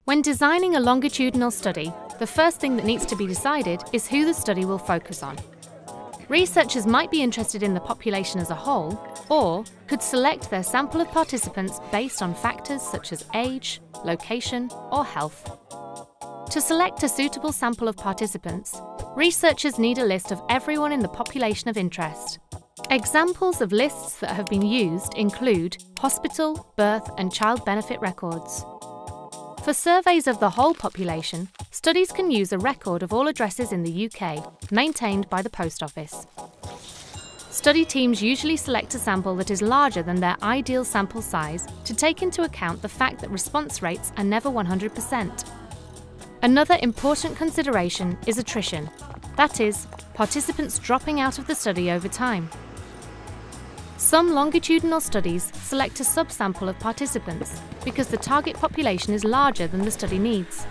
When designing a longitudinal study, the first thing that needs to be decided is who the study will focus on. Researchers might be interested in the population as a whole, or could select their sample of participants based on factors such as age, location, or health. To select a suitable sample of participants, researchers need a list of everyone in the population of interest. Examples of lists that have been used include hospital, birth, and child benefit records. For surveys of the whole population, studies can use a record of all addresses in the UK, maintained by the Post Office. Study teams usually select a sample that is larger than their ideal sample size to take into account the fact that response rates are never 100%. Another important consideration is attrition, that is, participants dropping out of the study over time. Some longitudinal studies select a subsample of participants because the target population is larger than the study needs.